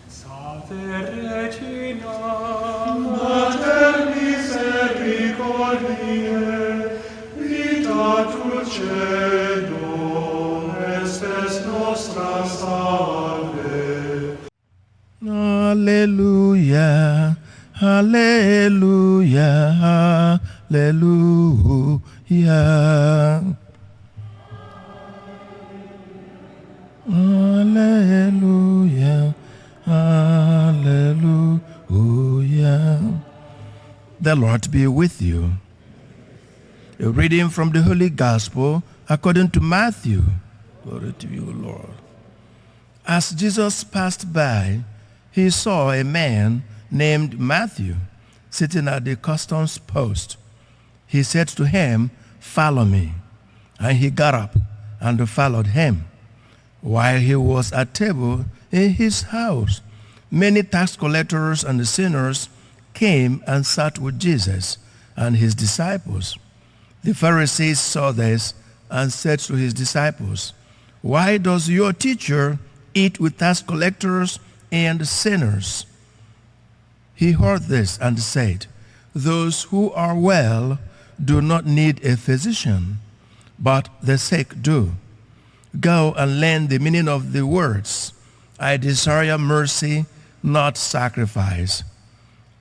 Salve Regina, Mater misericordiae, vita dulcedo, estes nostra salve. Hallelujah, hallelujah, hallelujah. Hallelujah, hallelujah. The Lord be with you. A reading from the Holy Gospel according to Matthew. Glory to you, Lord. As Jesus passed by, he saw a man named Matthew sitting at the customs post. He said to him, "Follow me." And he got up and followed him. While he was at table in his house, many tax collectors and sinners came and sat with Jesus and his disciples. The Pharisees saw this and said to his disciples, "Why does your teacher eat with tax collectors and sinners?" He heard this and said, "Those who are well do not need a physician, but the sick do. Go and learn the meaning of the words, 'I desire mercy, not sacrifice.'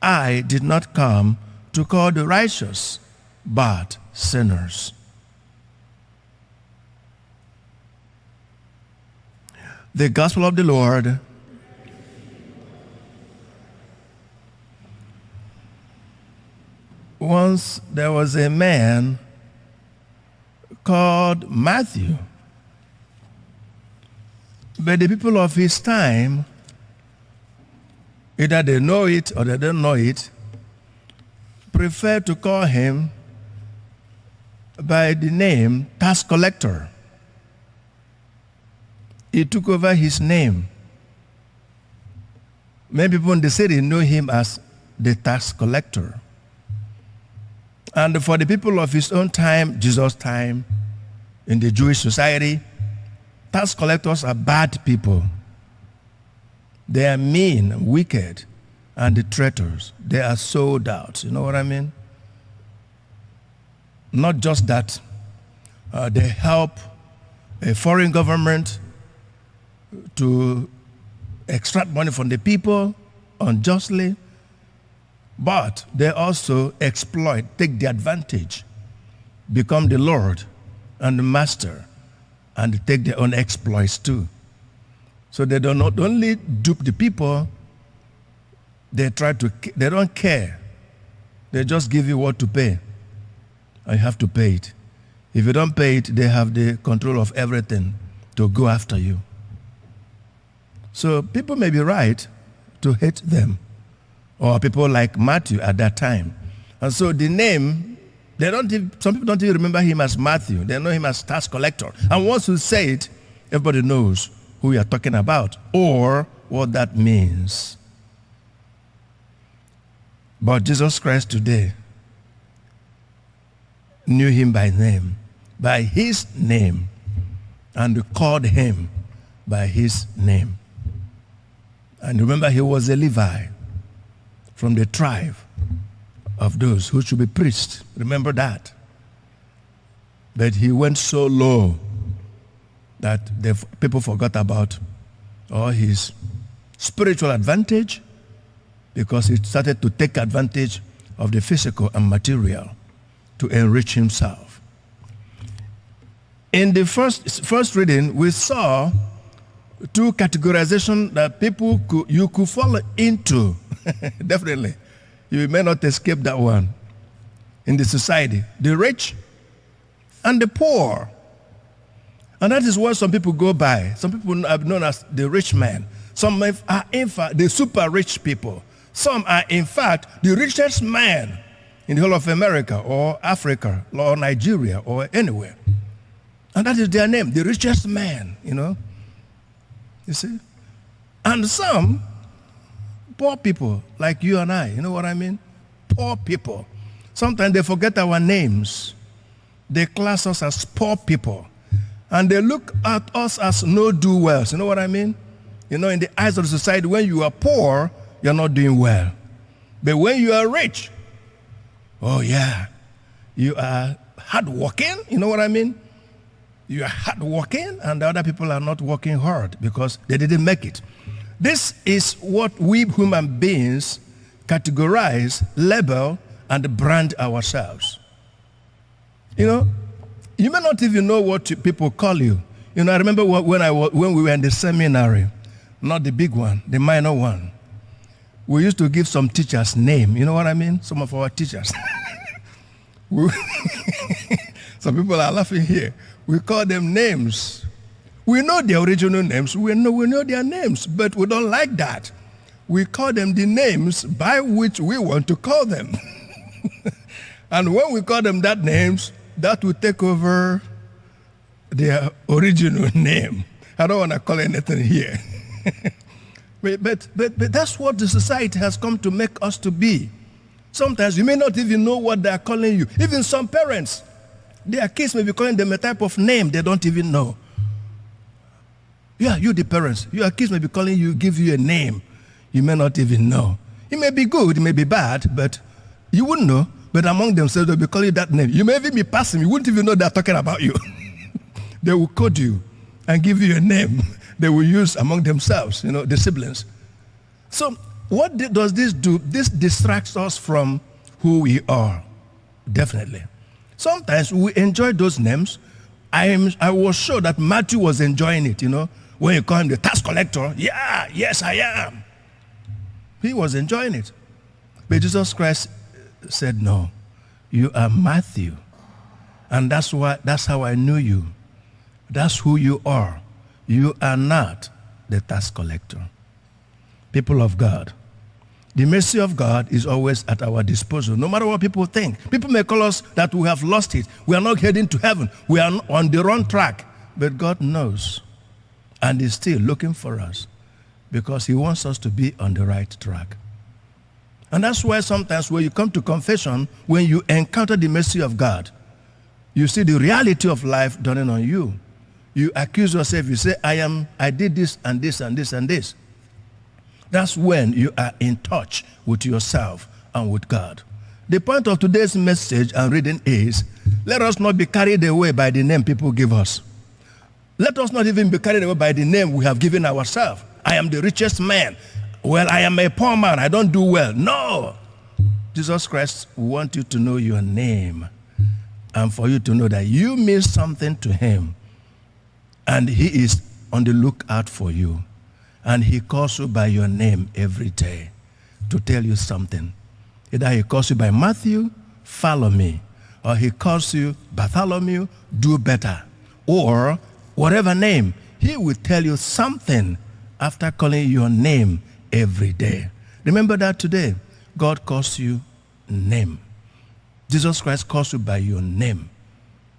I did not come to call the righteous, but sinners." The Gospel of the Lord. Once there was a man called Matthew. But the people of his time, either they know it or they don't know it, prefer to call him by the name tax collector. He took over his name. Many people in the city know him as the tax collector. And for the people of his own time, Jesus' time, in the Jewish society, tax collectors are bad people. They are mean, wicked, and the traitors. They are sold out. You know what I mean? Not just that. They help a foreign government to extract money from the people unjustly, but they also exploit, take the advantage, become the Lord and the master, and take their own exploits too. So they do not only dupe the people, they don't care. They just give you what to pay, and you have to pay it. If you don't pay it, they have the control of everything to go after you. So people may be right to hate them, or people like Matthew at that time. And so the name, some people don't even remember him as Matthew. They know him as tax collector. And once you say it, everybody knows who you are talking about or what that means. But Jesus Christ today knew him by his name, and called him by his name. And remember, he was a Levi from the tribe of those who should be priests. Remember that. But he went so low that the people forgot about all his spiritual advantage, because he started to take advantage of the physical and material to enrich himself. In the first reading, we saw two categorizations that you could fall into. Definitely. You may not escape that one in the society. The rich and the poor. And that is what some people go by. Some people are known as the rich man. Some are in fact the super rich people. Some are in fact the richest man in the whole of America or Africa or Nigeria or anywhere. And that is their name, the richest man, You see? And some poor people like you and I, you know what I mean? Poor people. Sometimes they forget our names. They class us as poor people. And they look at us as no-do-wells. You know what I mean? You know, in the eyes of the society, when you are poor, you're not doing well. But when you are rich, oh yeah, you are hardworking. You know what I mean? You are hardworking, and the other people are not working hard because they didn't make it. This is what we human beings categorize, label, and brand ourselves. You know, you may not even know what people call you. You know, I remember when we were in the seminary, not the big one, the minor one. We used to give some teachers name. You know what I mean? Some of our teachers. Some people are laughing here. We call them names. We know their original names. We know their names, but we don't like that. We call them the names by which we want to call them. And when we call them that names, that will take over their original name. I don't want to call anything here. but that's what the society has come to make us to be. Sometimes you may not even know what they are calling you. Even some parents, their kids may be calling them a type of name they don't even know. Yeah, you the parents, your kids may be calling you, give you a name you may not even know. It may be good, it may be bad, but you wouldn't know. But among themselves, they'll be calling you that name. You may even be passing, you wouldn't even know they're talking about you. They will code you and give you a name they will use among themselves, you know, the siblings. So what does this do? This distracts us from who we are, definitely. Sometimes we enjoy those names. I was sure that Matthew was enjoying it, you know, when you call him the tax collector. Yeah, yes, I am. He was enjoying it. But Jesus Christ said, no, you are Matthew. And that's how I knew you. That's who you are. You are not the tax collector. People of God, the mercy of God is always at our disposal, no matter what people think. People may call us that we have lost it. We are not heading to heaven. We are on the wrong track. But God knows and is still looking for us because he wants us to be on the right track. And that's why sometimes when you come to confession, when you encounter the mercy of God, you see the reality of life dawning on you. You accuse yourself, you say, I did this and this and this and this. That's when you are in touch with yourself and with God. The point of today's message and reading is, let us not be carried away by the name people give us. Let us not even be carried away by the name we have given ourselves. I am the richest man. Well, I am a poor man. I don't do well. No. Jesus Christ wants you to know your name and for you to know that you mean something to him. And he is on the lookout for you. And he calls you by your name every day to tell you something. Either he calls you by Matthew, follow me. Or he calls you Bartholomew, do better. Or whatever name, he will tell you something after calling your name every day. Remember that today, God calls you name. Jesus Christ calls you by your name.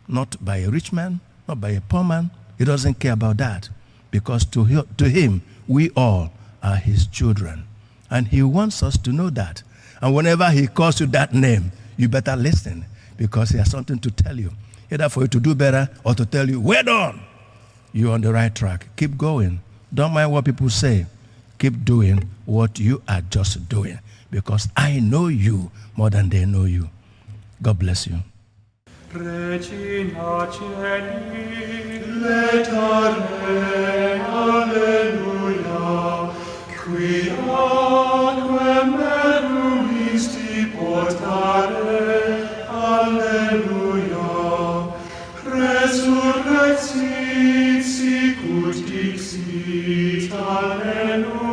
Not by a rich man, not by a poor man. He doesn't care about that because to him, we all are his children. And he wants us to know that. And whenever he calls you that name, you better listen because he has something to tell you. Either for you to do better or to tell you, well done. You're on the right track. Keep going. Don't mind what people say. Keep doing what you are just doing because I know you more than they know you. God bless you. Regina Celi, letare, alleluia, qui atque meruisti portare, alleluia, resurrexit sicut dixit, alleluia.